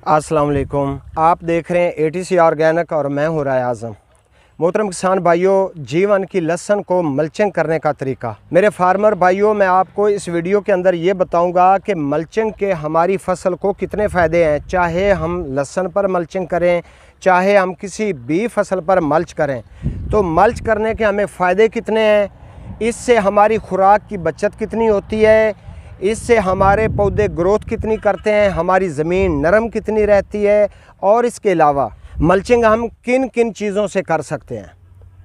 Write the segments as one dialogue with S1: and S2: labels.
S1: अस्सलाम वालेकुम। आप देख रहे हैं ATC ऑर्गेनिक और मैं हूं राय आज़म। मोहतरम किसान भाइयों, जीवन की लहसुन को मल्चिंग करने का तरीका। मेरे फार्मर भाइयों, मैं आपको इस वीडियो के अंदर ये बताऊंगा कि मल्चिंग के हमारी फसल को कितने फ़ायदे हैं। चाहे हम लहसुन पर मल्चिंग करें, चाहे हम किसी भी फसल पर मल्च करें, तो मल्च करने के हमें फ़ायदे कितने हैं, इससे हमारी खुराक की बचत कितनी होती है, इससे हमारे पौधे ग्रोथ कितनी करते हैं, हमारी ज़मीन नरम कितनी रहती है, और इसके अलावा मल्चिंग हम किन किन चीज़ों से कर सकते हैं।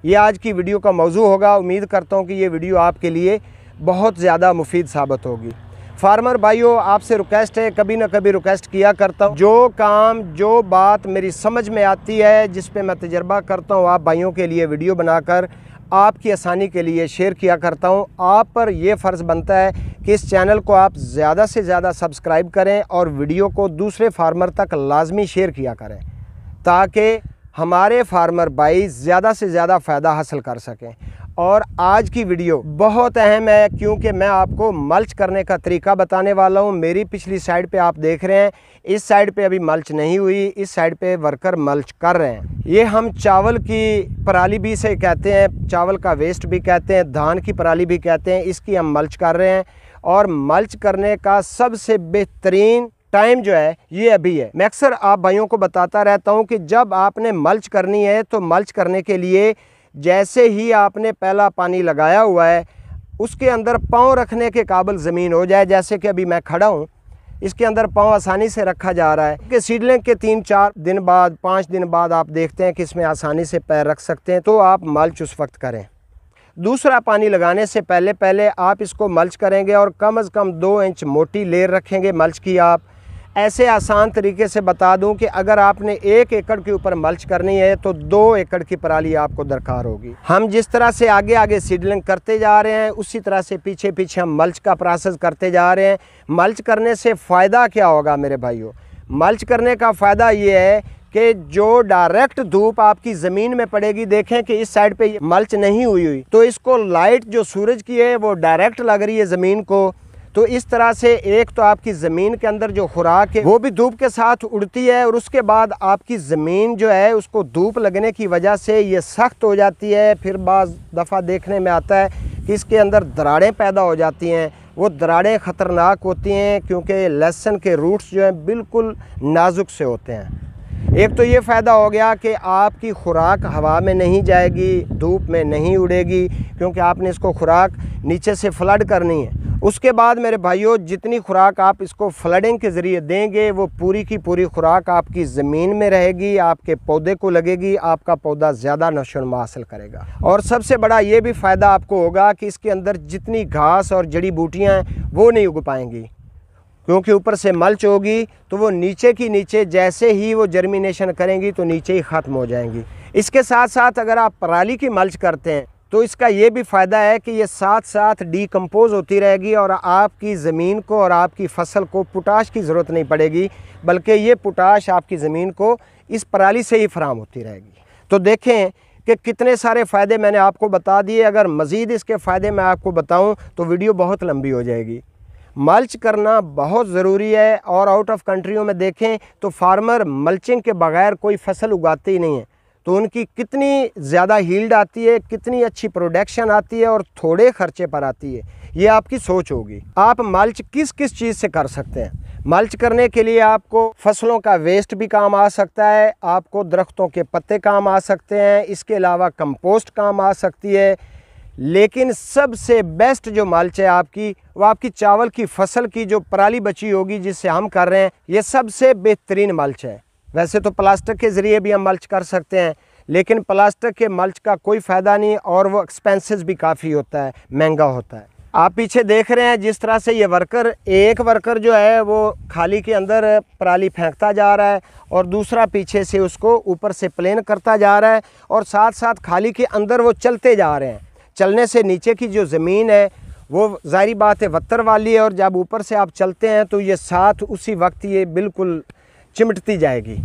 S1: ये आज की वीडियो का मौजू होगा। उम्मीद करता हूँ कि ये वीडियो आपके लिए बहुत ज़्यादा मुफीद साबित होगी। फार्मर भाइयों, आपसे रिक्वेस्ट है, कभी ना कभी रिक्वेस्ट किया करता हूँ, जो काम जो बात मेरी समझ में आती है, जिस पे मैं तजर्बा करता हूँ, आप भाइयों के लिए वीडियो बनाकर आपकी आसानी के लिए शेयर किया करता हूँ। आप पर यह फ़र्ज़ बनता है कि इस चैनल को आप ज़्यादा से ज़्यादा सब्सक्राइब करें और वीडियो को दूसरे फार्मर तक लाजमी शेयर किया करें, ताकि हमारे फार्मर भाई ज़्यादा से ज़्यादा फ़ायदा हासिल कर सकें। और आज की वीडियो बहुत अहम है, क्योंकि मैं आपको मल्च करने का तरीका बताने वाला हूँ। मेरी पिछली साइड पे आप देख रहे हैं, इस साइड पे अभी मल्च नहीं हुई, इस साइड पे वर्कर मल्च कर रहे हैं। ये हम चावल की पराली भी से कहते हैं, चावल का वेस्ट भी कहते हैं, धान की पराली भी कहते हैं, इसकी हम मल्च कर रहे हैं। और मल्च करने का सबसे बेहतरीन टाइम जो है ये अभी है। मैं अक्सर आप भाइयों को बताता रहता हूँ कि जब आपने मल्च करनी है, तो मल्च करने के लिए जैसे ही आपने पहला पानी लगाया हुआ है, उसके अंदर पाँव रखने के काबिल ज़मीन हो जाए। जैसे कि अभी मैं खड़ा हूँ, इसके अंदर पाँव आसानी से रखा जा रहा है कि सीडलिंग के 3-4 दिन बाद, 5 दिन बाद आप देखते हैं कि इसमें आसानी से पैर रख सकते हैं, तो आप मल्च उस वक्त करें। दूसरा पानी लगाने से पहले आप इसको मल्च करेंगे और कम से कम 2 इंच मोटी लेयर रखेंगे मल्च की। आप ऐसे आसान तरीके से बता दूं कि अगर आपने 1 एकड़ के ऊपर मल्च करनी है, तो 2 एकड़ की पराली आपको दरकार होगी। हम जिस तरह से आगे आगे सीडलिंग करते जा रहे हैं, उसी तरह से पीछे पीछे हम मल्च का प्रोसेस करते जा रहे हैं। मल्च करने से फ़ायदा क्या होगा मेरे भाइयों? मल्च करने का फ़ायदा ये है कि जो डायरेक्ट धूप आपकी ज़मीन में पड़ेगी, देखें कि इस साइड पे मल्च नहीं हुई, तो इसको लाइट जो सूरज की है वो डायरेक्ट लग रही है ज़मीन को। तो इस तरह से एक तो आपकी ज़मीन के अंदर जो खुराक है वो भी धूप के साथ उड़ती है, और उसके बाद आपकी ज़मीन जो है उसको धूप लगने की वजह से ये सख्त हो जाती है। फिर बाज़ दफ़ा देखने में आता है कि इसके अंदर दरारें पैदा हो जाती हैं। वो दरारें ख़तरनाक होती हैं, क्योंकि लहसुन के रूट्स जो हैं बिल्कुल नाजुक से होते हैं। एक तो ये फ़ायदा हो गया कि आपकी खुराक हवा में नहीं जाएगी, धूप में नहीं उड़ेगी, क्योंकि आपने इसको खुराक नीचे से फ्लड करनी है। उसके बाद मेरे भाइयों, जितनी खुराक आप इसको फ्लडिंग के ज़रिए देंगे, वो पूरी की पूरी खुराक आपकी ज़मीन में रहेगी, आपके पौधे को लगेगी, आपका पौधा ज़्यादा नशोनुमा हासिल करेगा। और सबसे बड़ा ये भी फ़ायदा आपको होगा कि इसके अंदर जितनी घास और जड़ी बूटियाँ हैं वो नहीं उग पाएंगी, क्योंकि ऊपर से मल्च होगी, तो वो नीचे की नीचे जैसे ही वो जर्मिनेशन करेंगी तो नीचे ही ख़त्म हो जाएंगी। इसके साथ साथ अगर आप पराली की मल्च करते हैं, तो इसका ये भी फ़ायदा है कि ये साथ साथ डीकम्पोज़ होती रहेगी, और आपकी ज़मीन को और आपकी फसल को पोटाश की ज़रूरत नहीं पड़ेगी, बल्कि ये पोटाश आपकी ज़मीन को इस पराली से ही फराहम होती रहेगी। तो देखें कि कितने सारे फ़ायदे मैंने आपको बता दिए। अगर मज़ीद इसके फ़ायदे मैं आपको बताऊँ तो वीडियो बहुत लंबी हो जाएगी। मल्च करना बहुत ज़रूरी है, और आउट ऑफ कंट्रियों में देखें तो फार्मर मल्चिंग के बगैर कोई फसल उगाते ही नहीं है। तो उनकी कितनी ज़्यादा यील्ड आती है, कितनी अच्छी प्रोडक्शन आती है, और थोड़े खर्चे पर आती है। ये आपकी सोच होगी। आप मल्च किस किस चीज़ से कर सकते हैं? मल्च करने के लिए आपको फसलों का वेस्ट भी काम आ सकता है, आपको दरख्तों के पत्ते काम आ सकते हैं, इसके अलावा कंपोस्ट काम आ सकती है। लेकिन सबसे बेस्ट जो मल्च है आपकी, वो आपकी चावल की फसल की जो पराली बची होगी जिससे हम कर रहे हैं, ये सबसे बेहतरीन मल्च है। वैसे तो प्लास्टिक के ज़रिए भी हम मल्च कर सकते हैं, लेकिन प्लास्टिक के मल्च का कोई फ़ायदा नहीं, और वो एक्सपेंसिव भी काफ़ी होता है, महंगा होता है। आप पीछे देख रहे हैं जिस तरह से ये एक वर्कर जो है वो खाली के अंदर पराली फेंकता जा रहा है, और दूसरा पीछे से उसको ऊपर से प्लेन करता जा रहा है, और साथ साथ खाली के अंदर वो चलते जा रहे हैं। चलने से नीचे की जो ज़मीन है वो ज़ाहिर बात है वत्तर वाली है, और जब ऊपर से आप चलते हैं तो ये साथ उसी वक्त ये बिल्कुल चिमटती जाएगी।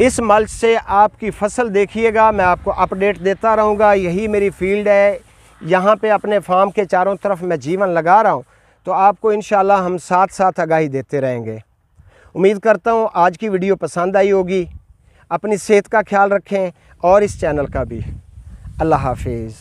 S1: इस मल्च से आपकी फसल देखिएगा, मैं आपको अपडेट देता रहूँगा। यही मेरी फील्ड है, यहाँ पे अपने फार्म के चारों तरफ मैं जीवन लगा रहा हूँ, तो आपको इंशाल्लाह हम साथ साथ आगाही देते रहेंगे। उम्मीद करता हूँ आज की वीडियो पसंद आई होगी। अपनी सेहत का ख्याल रखें और इस चैनल का भी। अल्लाह हाफिज़।